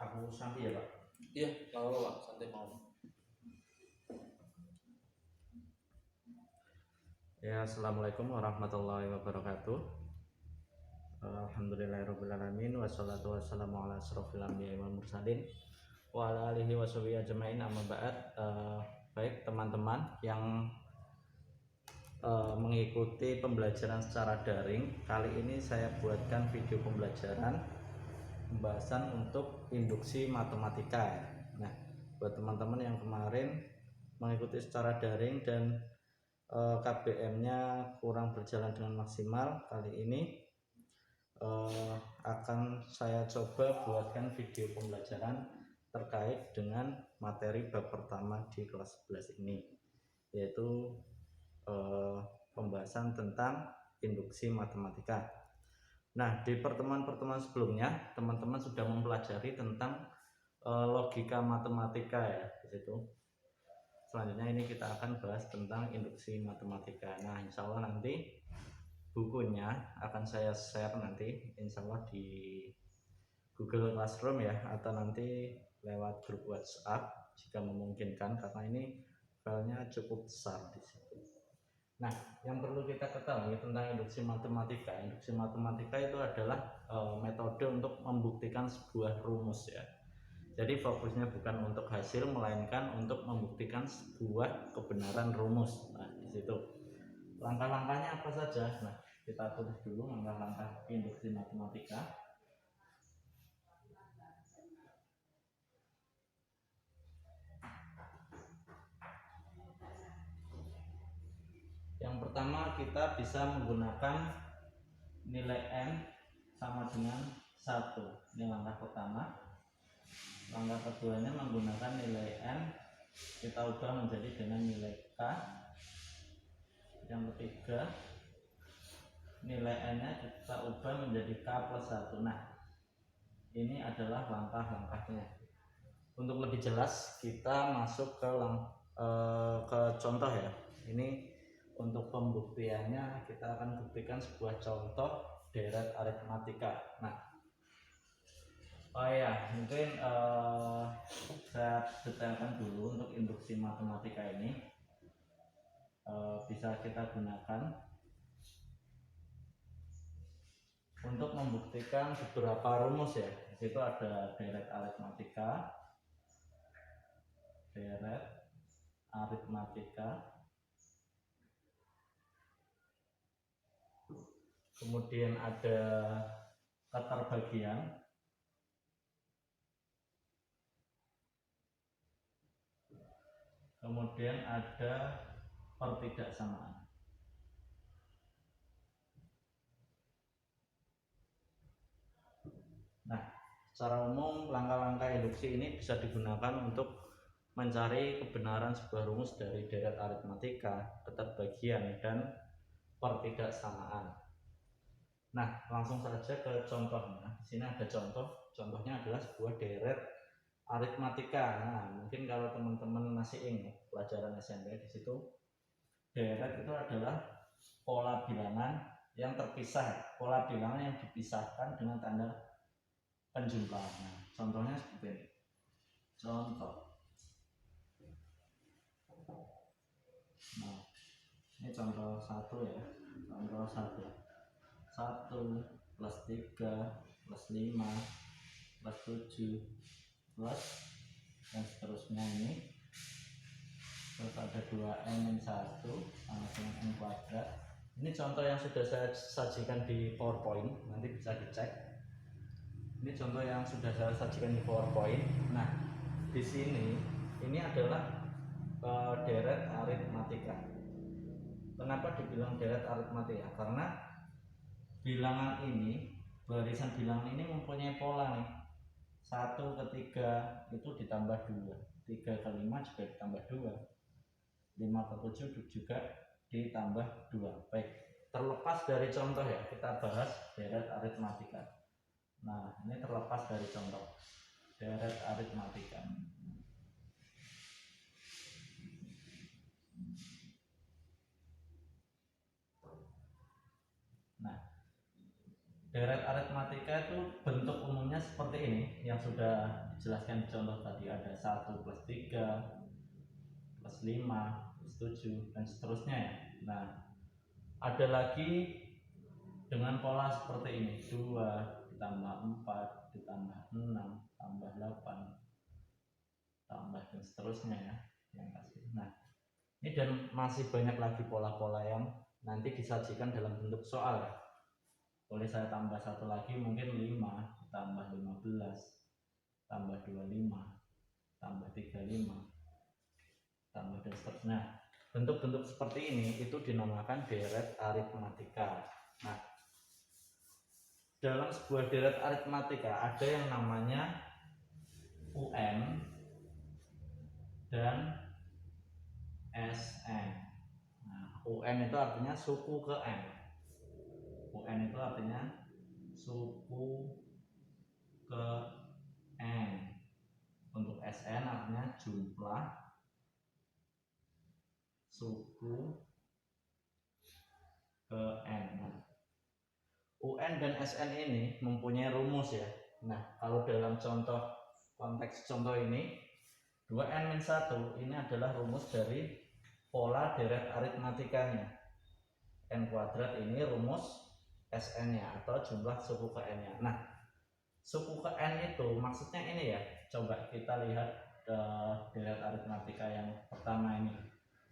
Aku sampai ya Pak. Iya, nggak apa-apa Pak, santai mau. Ya, assalamualaikum warahmatullahi wabarakatuh. Alhamdulillahirobbilalamin wassalatu wassalamu ala asrofil anbiya'i wal mursalin wa ala alihi washabihi ajmain amma ba'd. Baik teman-teman yang mengikuti pembelajaran secara daring, kali ini saya buatkan video pembelajaran pembahasan untuk induksi matematika. Nah, buat teman-teman yang kemarin mengikuti secara daring dan KBM-nya kurang berjalan dengan maksimal, kali ini akan saya coba buatkan video pembelajaran terkait dengan materi bab pertama di kelas 11 ini, yaitu pembahasan tentang induksi matematika. Nah, di pertemuan-pertemuan sebelumnya teman-teman sudah mempelajari tentang logika matematika ya di situ. Selanjutnya ini kita akan bahas tentang induksi matematika. Nah, insya Allah nanti bukunya akan saya share nanti insya Allah di Google Classroom ya, atau nanti lewat grup WhatsApp jika memungkinkan, karena ini filenya cukup besar di situ. Nah, yang perlu kita ketahui tentang induksi matematika. Induksi matematika itu adalah metode untuk membuktikan sebuah rumus ya. Jadi fokusnya bukan untuk hasil, melainkan untuk membuktikan sebuah kebenaran rumus. Nah, di situ langkah-langkahnya apa saja. Nah, kita tulis dulu langkah-langkah induksi matematika. Yang pertama, kita bisa menggunakan nilai n sama dengan 1. Ini langkah pertama. Langkah keduanya menggunakan nilai n kita ubah menjadi dengan nilai k. Yang ketiga, nilai n-nya kita ubah menjadi k plus 1. Nah, ini adalah langkah-langkahnya. Untuk lebih jelas kita masuk ke contoh ya. Ini untuk pembuktiannya kita akan buktikan sebuah contoh deret aritmatika. Nah, mungkin saya detailkan dulu untuk induksi matematika ini. Bisa kita gunakan untuk membuktikan beberapa rumus ya. Di situ ada deret aritmatika, kemudian ada keterbagian, kemudian ada pertidaksamaan. Nah, secara umum langkah-langkah induksi ini bisa digunakan untuk mencari kebenaran sebuah rumus dari deret aritmatika, keterbagian, dan pertidaksamaan. Nah, langsung saja ke contohnya. Di sini ada contoh. Contohnya adalah sebuah deret aritmatika. Nah, mungkin kalau teman-teman masih ingat pelajaran SMP, di situ deret itu adalah pola bilangan yang terpisah, pola bilangan yang dipisahkan dengan tanda penjumlahan. Nah, contohnya seperti ini. Contoh. Nah, ini contoh 1 ya. Contoh 1. 1 plus 3 plus 5 plus 7 plus dan seterusnya ini. Terus ada 2n-1 sama dengan n kuadrat. Ini contoh yang sudah saya sajikan di PowerPoint, nanti bisa dicek. Ini contoh yang sudah saya sajikan di PowerPoint. Nah, di sini ini adalah deret aritmatika. Kenapa dibilang deret aritmatika? Karena bilangan ini, barisan bilangan ini mempunyai pola nih. 1 ke 3 itu ditambah 2, 3 ke 5 juga ditambah 2, 5 ke 7 juga ditambah 2. Baik, terlepas dari contoh ya, kita bahas deret aritmatika. Nah, ini terlepas dari contoh deret aritmatika. Nah, deret aritmatika itu bentuk umumnya seperti ini yang sudah dijelaskan di contoh tadi, ada 1 plus 3 plus 5 plus 7 dan seterusnya ya. Nah, ada lagi dengan pola seperti ini, 2 ditambah 4 ditambah 6 tambah 8 tambah dan seterusnya ya, yang kasih. Nah, ini dan masih banyak lagi pola-pola yang nanti disajikan dalam bentuk soal ya. Boleh saya tambah satu lagi, mungkin 5 tambah 15 tambah 25 tambah 35 tambah dan seterusnya. Bentuk-bentuk seperti ini itu dinamakan deret aritmatika. Nah, dalam sebuah deret aritmatika ada yang namanya UN dan SN. Nah, UN itu artinya suku ke N. UN itu artinya suku ke N. Untuk SN artinya jumlah suku ke N. Nah, UN dan SN ini mempunyai rumus ya. Nah, kalau dalam konteks contoh ini 2n-1 ini adalah rumus dari pola deret aritmatikanya. N kuadrat ini rumus SN-nya atau jumlah suku ke N-nya. Nah, suku ke N itu maksudnya ini ya. Coba kita lihat deret aritmatika yang pertama ini.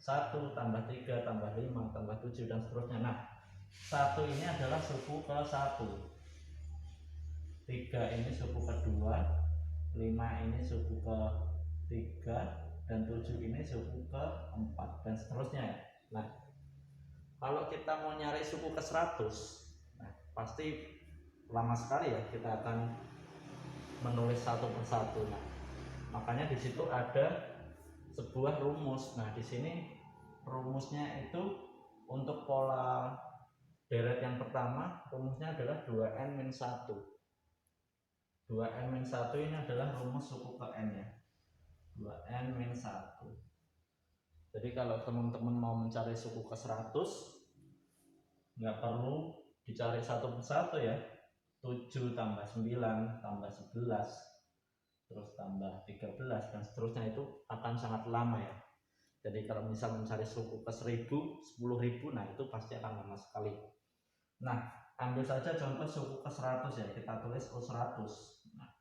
1 tambah 3 tambah 5 tambah 7 dan seterusnya. Nah, 1 ini adalah suku ke 1. 3 ini suku kedua, 5 ini suku ke 3 dan 7 ini suku ke 4 dan seterusnya ya. Nah, kalau kita mau nyari suku ke 100, nah pasti lama sekali ya kita akan menulis satu persatu. Nah, makanya di situ ada sebuah rumus. Nah, di sini rumusnya itu untuk pola deret yang pertama, rumusnya adalah 2n-1. 2n-1 ini adalah rumus suku ke N ya. 2n-1. Jadi kalau teman-teman mau mencari suku ke 100, nggak perlu dicari satu persatu ya. 7 tambah 9 tambah 11 terus tambah 13 dan seterusnya, itu akan sangat lama ya. Jadi kalau misal mencari suku ke 1000, 10.000, nah itu pasti akan lama sekali. Nah, ambil saja contoh suku ke 100 ya, kita tulis U100. Nah,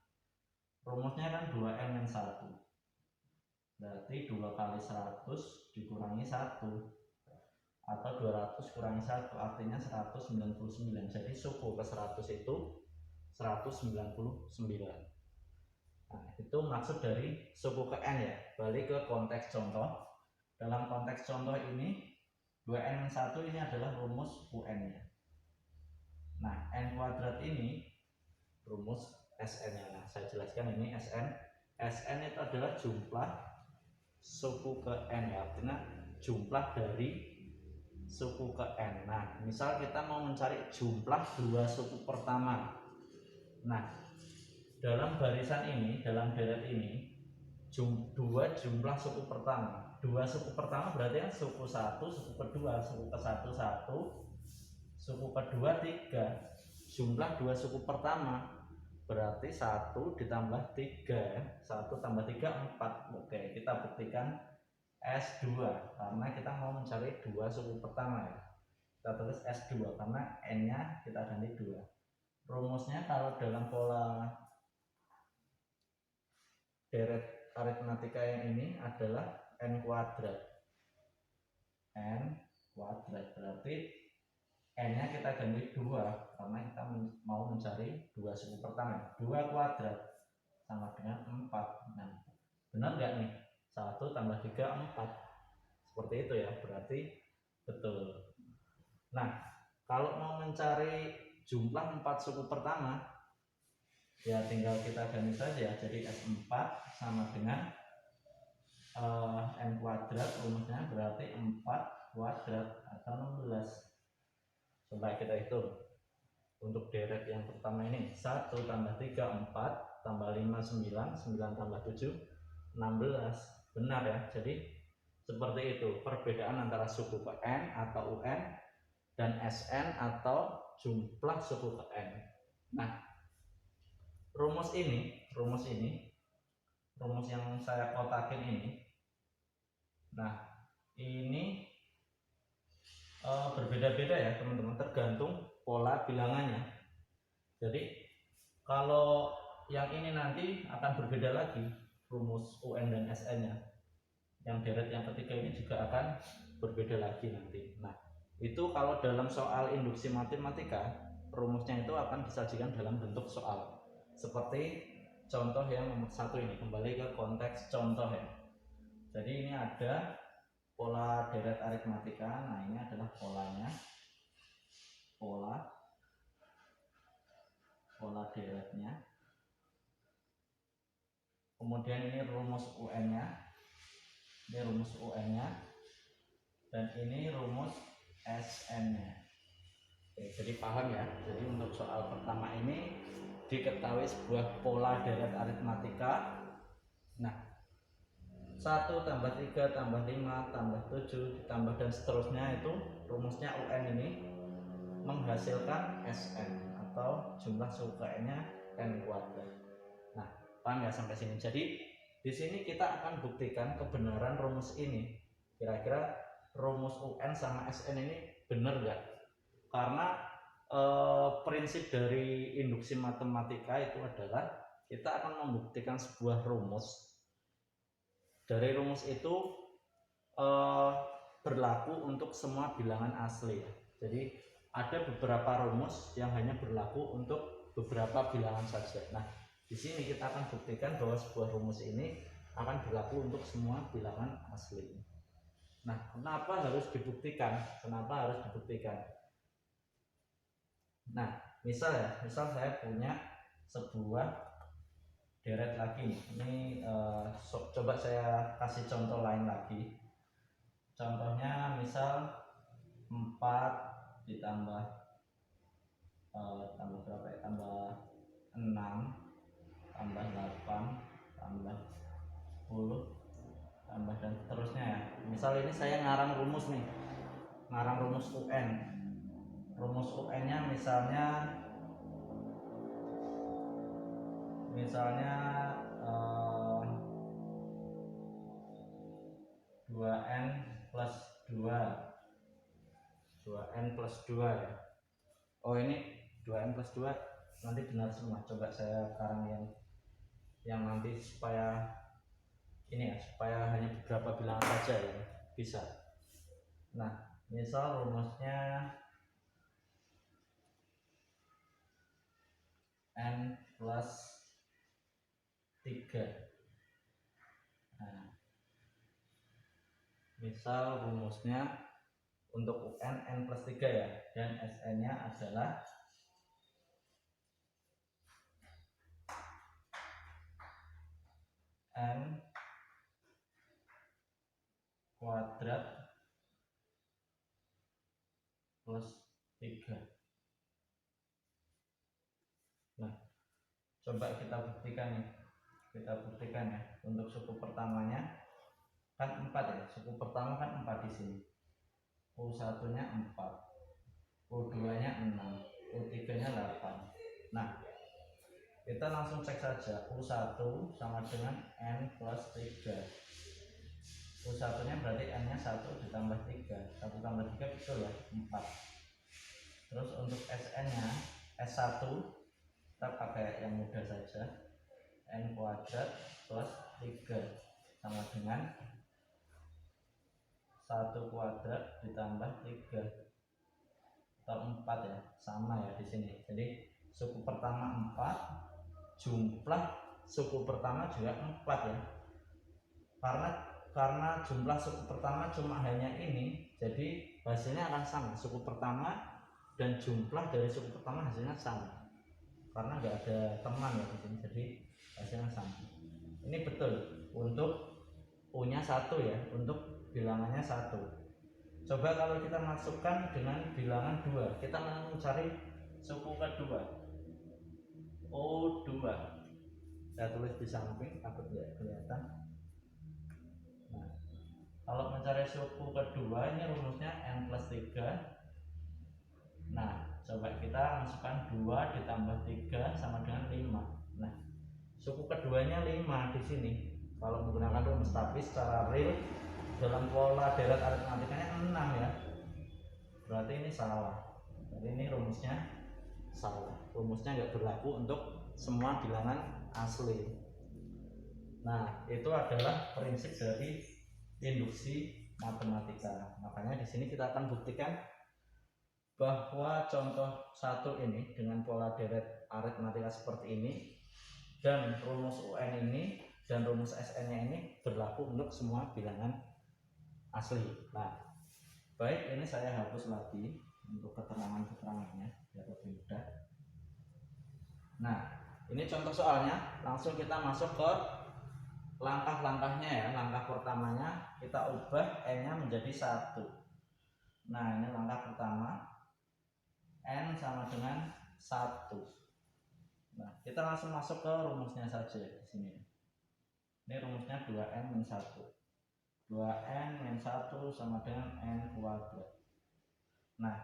rumusnya kan 2n-1. Berarti 2 kali 100 dikurangi 1 atau 200 kurangi 1 artinya 199. Jadi suku ke 100 itu 199. Nah, itu maksud dari suku ke N ya. Balik ke konteks contoh. Dalam konteks contoh ini 2n-1 ini adalah rumus UN-nya. Nah, N kuadrat ini rumus SN-nya. Nah, saya jelaskan ini SN. SN itu adalah jumlah suku ke N ya, artinya jumlah dari suku ke N. Nah, misal kita mau mencari jumlah dua suku pertama. Nah, dalam barisan ini, dalam deret ini, dua jumlah suku pertama. Dua suku pertama berarti kan suku 1, suku kedua, suku ke 1 1, suku kedua 3. Jumlah dua suku pertama berarti 1 ditambah 3. 1 tambah 3 4. Oke, kita buktikan S2 karena kita mau mencari dua suku pertama ya. Kita tulis S2 karena N-nya kita ganti 2. Rumusnya kalau dalam pola deret aritmatika yang ini adalah N kuadrat. N kuadrat berarti N-nya kita ganti 2 karena kita mau mencari dua suku pertama. 2 kuadrat sama dengan 4. Nah, benar nggak nih? 1 tambah 3 4. Seperti itu ya, berarti betul. Nah, kalau mau mencari jumlah 4 suku pertama, ya tinggal kita ganti saja. Jadi S4 sama dengan N kuadrat, rumusnya berarti 4 kuadrat atau 16. Coba kita hitung. Untuk deret yang pertama ini 1 tambah 3 4 tambah 5 9, 9 tambah 7 16. Benar ya. Jadi seperti itu perbedaan antara suku ke N atau UN dan SN atau jumlah suku ke N. Nah, rumus yang saya kotakin ini, nah ini berbeda-beda ya teman-teman, tergantung pola bilangannya. Jadi kalau yang ini nanti akan berbeda lagi rumus UN dan SN-nya. Yang deret yang ketiga ini juga akan berbeda lagi nanti. Nah, itu kalau dalam soal induksi matematika, rumusnya itu akan disajikan dalam bentuk soal. Seperti contoh yang nomor 1 ini, kembali ke konteks contoh ya. Jadi ini ada pola deret aritmatika. Nah, ini adalah polanya. Pola deretnya. Kemudian ini rumus UN-nya. Ini rumus UN-nya. Dan ini rumus SN-nya. Oke, jadi paham ya. Jadi untuk soal pertama ini diketahui sebuah pola deret aritmatika. Nah, 1 tambah 3 tambah 5 tambah 7 ditambah dan seterusnya, itu rumusnya UN ini menghasilkan SN atau jumlah suku UN-nya N kuadrat. Nah, paham ya sampai sini? Jadi di sini kita akan buktikan kebenaran rumus ini. Kira-kira rumus UN sama SN ini benar nggak? Karena prinsip dari induksi matematika itu adalah kita akan membuktikan sebuah rumus. Dari rumus itu berlaku untuk semua bilangan asli. Jadi ada beberapa rumus yang hanya berlaku untuk beberapa bilangan saja. Nah, di sini kita akan buktikan bahwa sebuah rumus ini akan berlaku untuk semua bilangan asli. Nah, kenapa harus dibuktikan? Nah, misal saya punya sebuah deret lagi nih. Ini coba saya kasih contoh lain lagi. Contohnya misal 4 ditambah tambah berapa ya? Tambah 6 tambah 8 tambah 10 tambah dan seterusnya ya. Misal ini saya ngarang rumus nih. Ngarang rumus UN. Rumus UN-nya misalnya 2n plus 2 ya. Oh, ini 2n plus 2 nanti benar semua. Coba saya karang yang nanti supaya ini ya, supaya hanya beberapa bilangan saja ya bisa. Nah, misal rumusnya n plus 3. Nah, misal rumusnya untuk UN n plus 3 ya, dan SN-nya adalah n kuadrat plus 3. Nah, coba kita buktikan ya. Untuk suku pertamanya kan 4 ya. Suku pertama kan 4 di sini. U1-nya 4, U2-nya 6, U3-nya 8. Nah, kita langsung cek saja. U1 sama dengan n plus 3. U1-nya berarti n-nya 1 ditambah 3. 1 tambah 3 betul ya, 4. Terus untuk SN-nya, S1 kita pakai yang mudah saja, n kuadrat plus 3 sama dengan 1 kuadrat ditambah 3 atau 4 ya, sama ya di sini. Jadi suku pertama 4, jumlah suku pertama juga 4 ya. Karena jumlah suku pertama cuma hanya ini, jadi hasilnya akan sama. Suku pertama dan jumlah dari suku pertama hasilnya sama. Karena nggak ada teman ya di sini, jadi hasilnya sama. Ini betul untuk punya 1 ya, untuk bilangannya 1. Coba kalau kita masukkan dengan bilangan 2, kita mencari suku kedua, O2. Saya tulis di samping takut nggak kelihatan. Nah, kalau mencari suku kedua ini rumusnya n plus 3. Nah, coba kita masukkan 2 ditambah 3 sama dengan 5. Nah, suku keduanya 5 di sini. Kalau menggunakan rumus, tapi secara real dalam pola deret aritmatikanya 6 ya. Berarti ini salah. Jadi ini rumusnya salah. Rumusnya nggak berlaku untuk semua bilangan asli. Nah, itu adalah prinsip dari induksi matematika. Makanya di sini kita akan buktikan bahwa contoh 1 ini dengan pola deret aritmatika seperti ini dan rumus UN ini dan rumus SN-nya ini berlaku untuk semua bilangan asli. Nah, baik, ini saya hapus lagi untuk keterangan-keterangannya biar lebih mudah. Nah, ini contoh soalnya, langsung kita masuk ke langkah-langkahnya ya. Langkah pertamanya kita ubah N-nya menjadi 1. Nah, ini langkah pertama, N sama dengan 1. Nah, kita langsung masuk ke rumusnya saja di sini. Ini rumusnya 2N min 1. 2N min 1 sama dengan N kuadrat. Nah,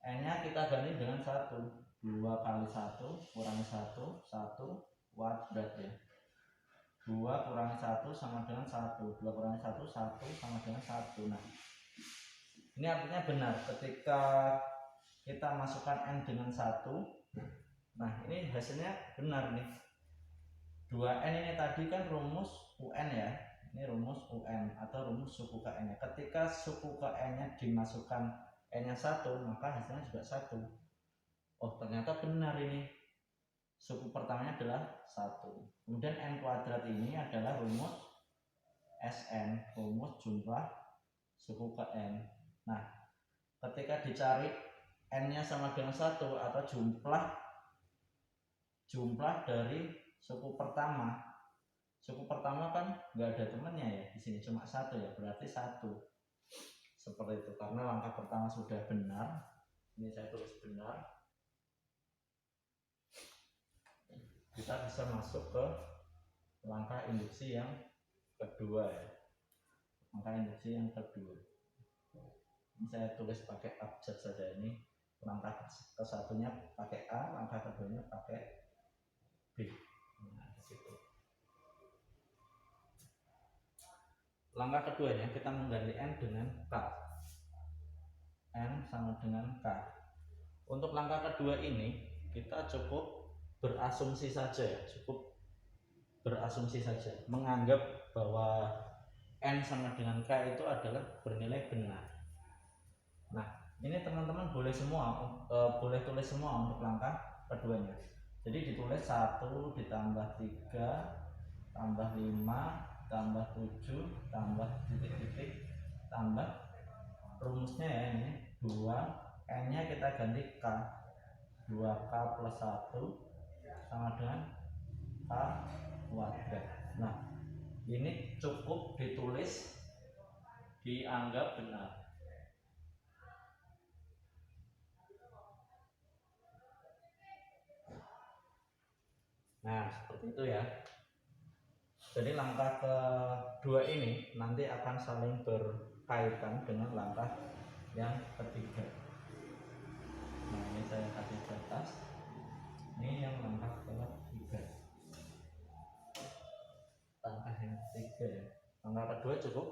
N-nya kita ganti dengan 1. 2 kali 1 kurangi 1, 1 kuadrat ya. 2 kurangi 1 sama dengan 1. 2 kurangi 1, 1 sama dengan 1. Nah, ini artinya benar ketika kita masukkan N dengan 1. Nah, ini hasilnya benar nih. 2N ini tadi kan rumus UN ya. Ini rumus UN atau rumus suku ke N-nya. Ketika suku ke N-nya dimasukkan N-nya 1, maka hasilnya juga 1. Oh, ternyata benar ini. Suku pertamanya adalah 1. Kemudian N kuadrat ini adalah rumus SN, rumus jumlah suku ke N. Nah, ketika dicari N-nya sama dengan 1 atau jumlah dari suku pertama. Suku pertama kan nggak ada temannya ya, di sini cuma 1 ya, berarti 1. Seperti itu, karena langkah pertama sudah benar. Ini saya tulis benar. Kita bisa masuk ke langkah induksi yang kedua ya. Langkah induksi yang kedua. Ini saya tulis pakai abjad saja ini. Langkah ke satunya pakai A, langkah keduanya pakai B. Nah, di situ. Langkah keduanya kita mengganti N dengan K. N sama dengan K. Untuk langkah kedua ini kita cukup berasumsi saja ya, cukup berasumsi saja, menganggap bahwa N sama dengan K itu adalah bernilai benar. Nah, ini teman-teman boleh boleh tulis semua untuk langkah keduanya. Jadi ditulis 1 ditambah 3 tambah 5 tambah 7 tambah titik-titik tambah rumusnya ya, ini 2, N-nya kita ganti K. 2K plus 1 sama dengan K kuadrat. Nah, ini cukup ditulis, dianggap benar. Nah, seperti itu ya. Jadi langkah kedua ini nanti akan saling berkaitan dengan langkah yang ketiga. Nah, ini saya kasih batas. Ini yang langkah ketiga. Langkah yang ketiga ya. Langkah kedua cukup.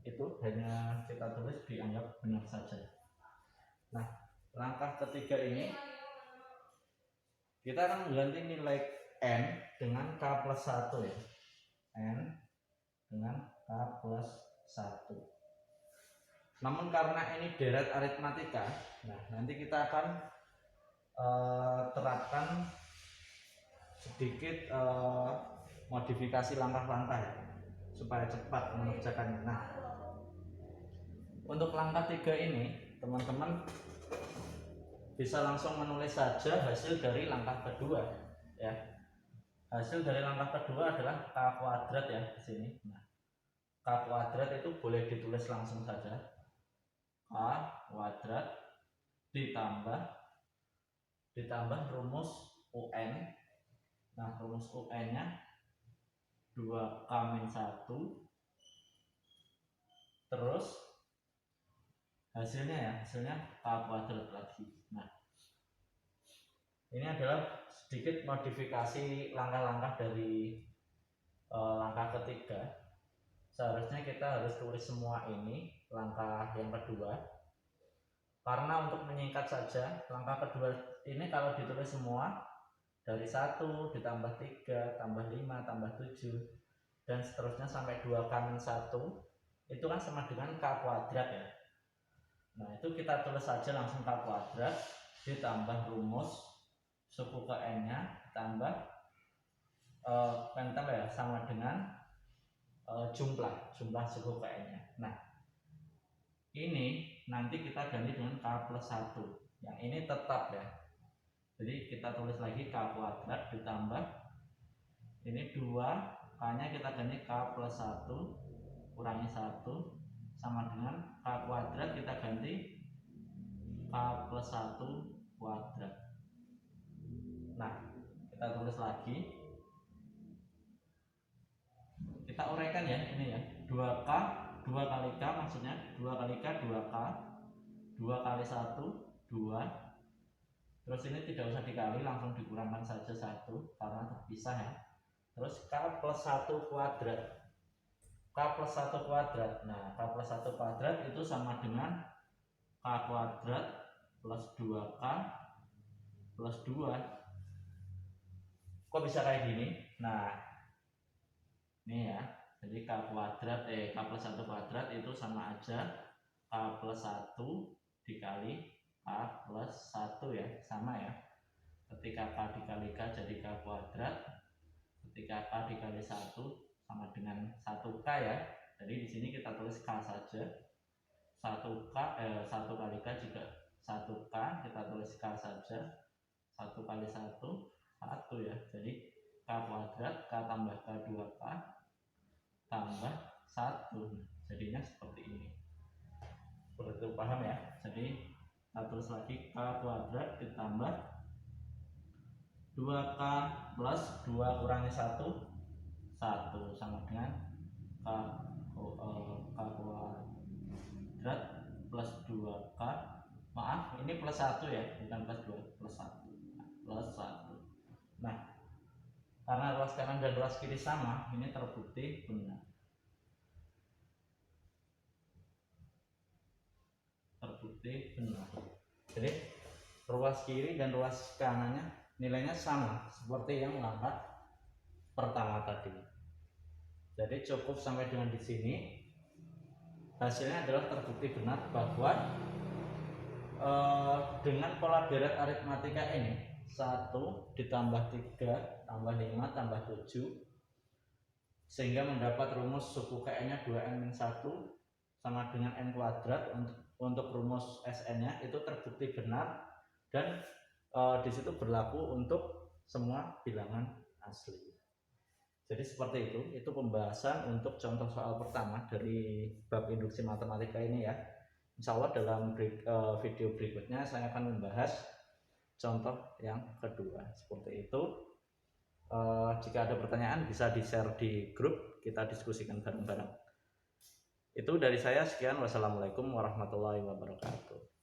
Itu hanya kita tulis dianggap benar saja. Nah, langkah ketiga ini kita akan mengganti nilai N dengan K plus 1 ya. N dengan K plus 1. Namun karena ini deret aritmatika, nah nanti kita akan terapkan sedikit modifikasi langkah-langkah ya, supaya cepat mengerjakannya. Nah, untuk langkah 3 ini teman-teman bisa langsung menulis saja hasil dari langkah kedua ya. Hasil dari langkah kedua adalah K kuadrat ya di sini. Nah, K kuadrat itu boleh ditulis langsung saja. K kuadrat ditambah rumus UN. Nah, rumus UN-nya 2K min 1. Terus hasilnya K kuadrat lagi. Nah, Ini adalah sedikit modifikasi langkah-langkah dari langkah ketiga. Seharusnya kita harus tulis semua ini langkah yang kedua, karena untuk menyingkat saja langkah kedua ini kalau ditulis semua dari 1 ditambah 3 tambah 5 tambah 7 dan seterusnya sampai 2 kali 1 itu kan sama dengan K kuadrat ya. Nah itu kita tulis saja langsung K kuadrat ditambah rumus suku ke N nya ditambah ya sama dengan jumlah suku ke N nya. Nah ini nanti kita ganti dengan K plus 1 yang ini tetap ya, jadi kita tulis lagi K kuadrat ditambah ini 2 K nya kita ganti K plus 1 kurangi 1 sama dengan K kuadrat kita ganti K plus 1 kuadrat. Nah kita tulis lagi, kita uraikan ya ini ya, 2K 2 kali K maksudnya 2 kali K 2K 2 kali 1 2, terus ini tidak usah dikali langsung dikurangkan saja 1 karena terpisah ya. Terus K plus 1 kuadrat, K plus 1 kuadrat. Nah K plus 1 kuadrat itu sama dengan K kuadrat plus 2K plus 2. Kok bisa kayak gini? Nah ini ya, jadi K kuadrat K plus 1 kuadrat itu sama aja K plus 1 dikali K plus 1 ya, sama ya. Ketika K dikali K jadi K kuadrat, ketika K dikali 1 sama dengan 1K ya. Jadi di sini kita tulis K saja. 1K 1 kali K juga 1K, kita tulis K saja. 1 kali 1 1 ya. Jadi K kuadrat K tambah K 2K tambah 1. Jadinya seperti ini. Perlu paham ya. Jadi kita tulis lagi K kuadrat ditambah 2K plus 2 kurangi 1 1 sama dengan K kuadrat plus 2K, maaf ini plus 1 ya, bukan plus 2, plus 1 plus 1. Nah karena ruas kanan dan ruas kiri sama, ini terbukti benar. Terbukti benar. Jadi ruas kiri dan ruas kanannya nilainya sama seperti yang langkah pertama tadi. Jadi cukup sampai dengan di sini. Hasilnya adalah terbukti benar bahwa dengan pola deret aritmatika ini 1 ditambah 3 tambah 5 tambah 7 sehingga mendapat rumus suku Kn nya 2n-1 sama dengan n kuadrat. Untuk rumus Sn nya itu terbukti benar dan di situ berlaku untuk semua bilangan asli. Jadi seperti itu pembahasan untuk contoh soal pertama dari bab induksi matematika ini ya. Insya Allah dalam video berikutnya saya akan membahas contoh yang kedua. Seperti itu. Jika ada pertanyaan bisa di-share di grup, kita diskusikan bareng-bareng. Itu dari saya, sekian. Wassalamualaikum warahmatullahi wabarakatuh.